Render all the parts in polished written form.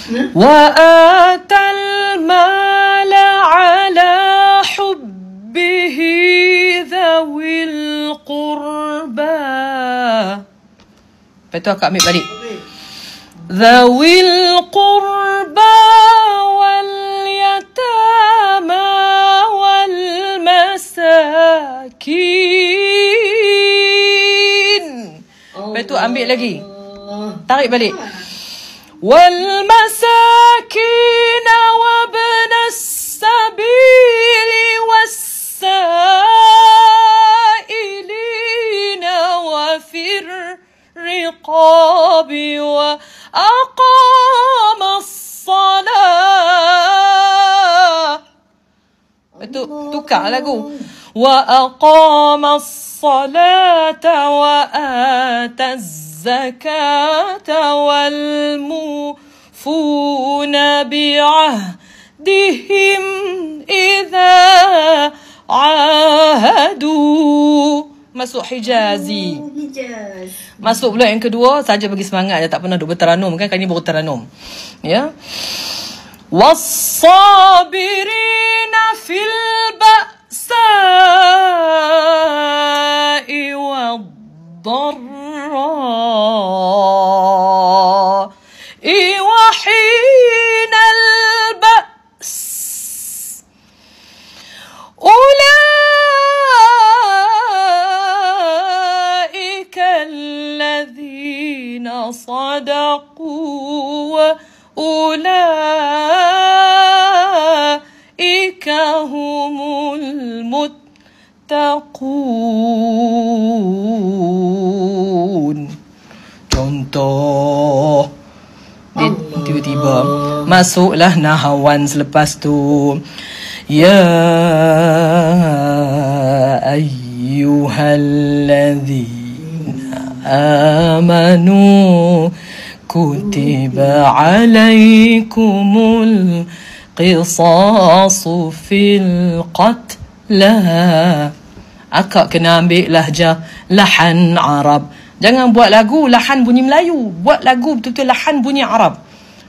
وآتى المال على حبه ذوي القربى. Lepas tu akak ambil balik. ذوي القربى واليتامى والمساكين. Lepas tu ambil lagi. Tarik balik. والمساكين وابن السبيل والسائلين وفي الرقاب وأقام الصلاة. Itu tukar lagu. وأقام الصلاة وآتى الزكاة والموفون بعهدهم إذا عاهدوا. Masuk Hijazi. Masuk pula yang kedua, saja bagi semangat je, tak pernah duk berteranum kan, kali ni baru teranum. Ya. Was-sabirina fil ba'sa'i wad-dharra'i wa hinal ba's. صدقوا وأولئك هم المتقون. Contoh tiba-tiba masuklah nahawan selepas tu. Ya ayyuhalladzina آمنوا كتب عليكم القصاص في القتلى. Akak kena ambil lahjah lahan Arab. Jangan buat lagu lahan bunyi Melayu. Buat lagu betul-betul lahan bunyi Arab.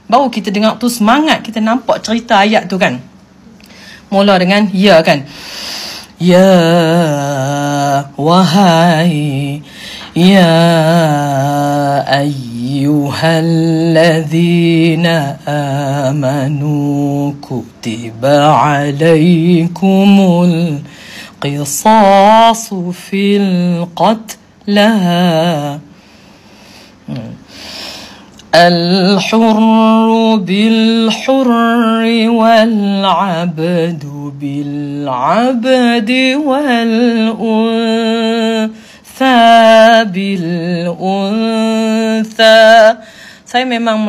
Baru kita dengar tu semangat, kita nampak cerita ayat tu kan. Mula dengan ya kan. Ya wahai يا أيها الذين آمنوا كتب عليكم القصاص في القتلى الحر بالحر والعبد بالعبد bil untha. Saya memang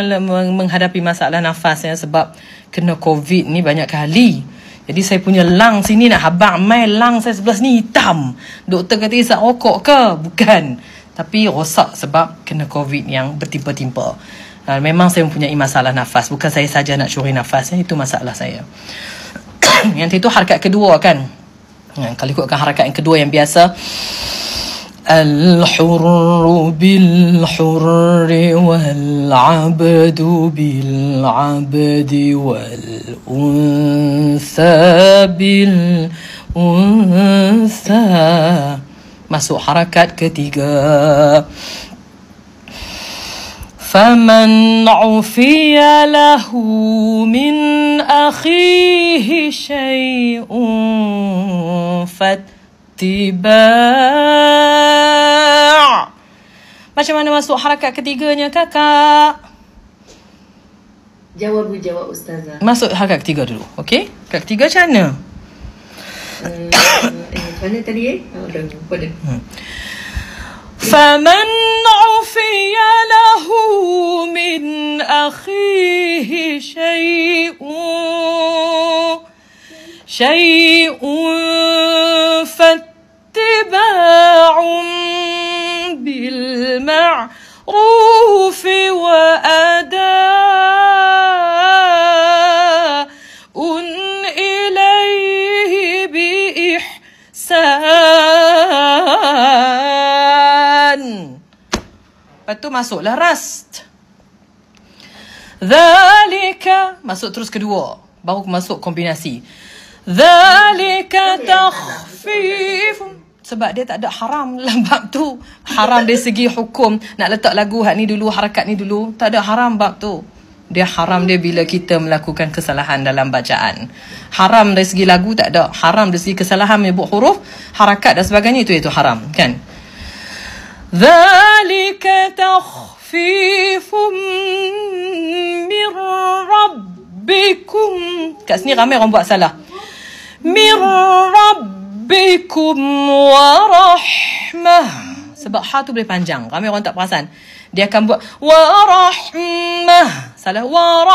menghadapi masalah nafas ya, sebab kena COVID ni banyak kali. Jadi saya punya lang sini nak habaq mai, lang saya sebelah sini hitam. Doktor kata isap rokok ke? Bukan. Tapi rosak sebab kena COVID yang bertimpa-timpa. Memang saya mempunyai masalah nafas. Bukan saya saja nak curi nafas ya. Itu masalah saya. Yang itu harakat kedua kan. Kalau ikutkan harakat yang kedua yang biasa, الحر بالحر والعبد بالعبد والأنثى بالأنثى. Masuk harakat ketiga. فمن عفي له من أخيه شيء Tiba. Macam mana masuk harakat ketiganya kakak? Jawab ustazah. Masuk harakat ketiga dulu. Okey? Harakat ketiga macam mana? Mana tadi pada. فمن عفي له من أخيه شيء فاتباع بالمعروف وأداء إليه بإحسان. Lepas tu masuklah rast. ذلك Dzalika, masuk terus kedua, baru masuk kombinasi. Dzalika takhfifun. Sebab dia tak ada haram dalam bab tu. Haram dari segi hukum. Nak letak lagu hak ni dulu, harakat ni dulu. Tak ada haram bab tu. Dia haram dia bila kita melakukan kesalahan dalam bacaan. Haram dari segi lagu tak ada. Haram dari segi kesalahan menyebut huruf, harakat dan sebagainya, itu haram, kan? Dzalika takhfifum min rabbikum. Kat sini ramai orang buat salah. Min rabbikum wa rahmah. Sebab ha tu boleh panjang. Ramai orang tak perasan. Dia akan buat wa rahmah. Salah. Wa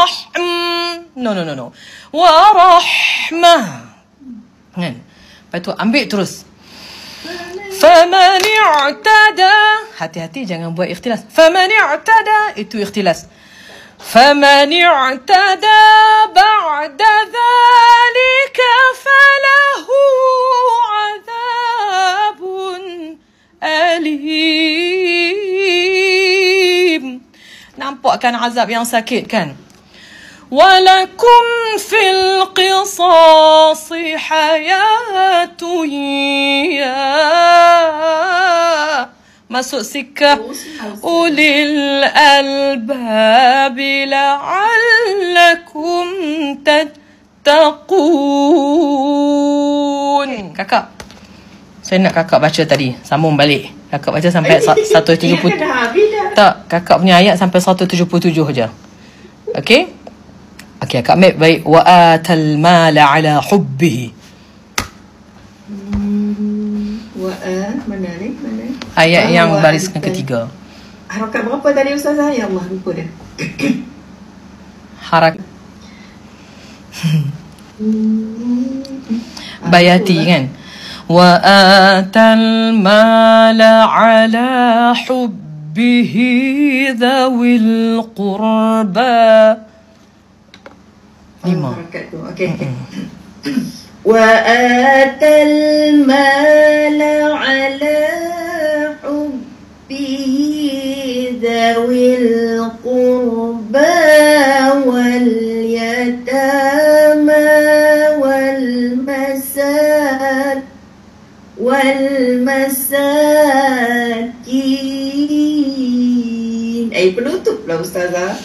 no. Wa rahmah. Kan? Lepas tu ambil terus. Faman i'tada. Hati-hati jangan buat ikhtilas. Faman i'tada. Itu ikhtilas. فمن اعتدى بعد ذلك فله عذاب أليم. Nampak kan azab yang sakit, kan? ولكم في القصاص حياة يا masuk sikap ulil albab la'allakum tattaqun. Kakak, saya nak kakak baca tadi, sambung balik. Kakak baca sampai 170. Tak, kakak punya ayat sampai 177 je. Okey? Okey, kakak ambil baik. Wa atal mala ala hubbihi. Mana ni? Mana? Ayat yang baris ketiga. Harakat berapa tadi Ustazah? Ya Allah, lupa dah. Bayati, kan? Wa atal mala ala hubbihi dhawil qurba. 5. Harakat tu. Okey. وآتى المال على حبه ذوي القربى واليتامى والمساكين. Penutup lah Ustazah.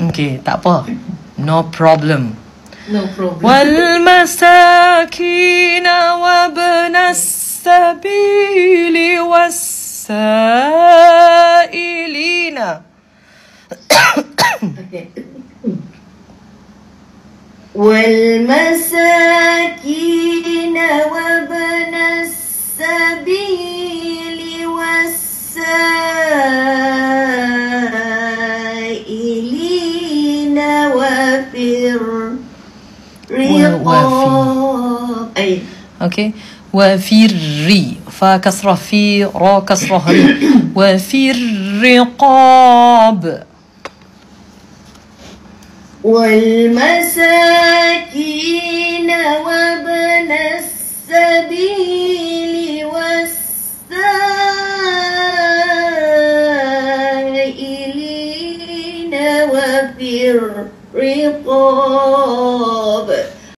Okey, tak apa. No problem. No problem. والمساكين وابن السبيل والسائلين. والمساكين وابن السبيل والسائلين وفي أي اوكي. وفي الري فا كسره في را كسره ري. وفي الرقاب والمساكين وابن السبيل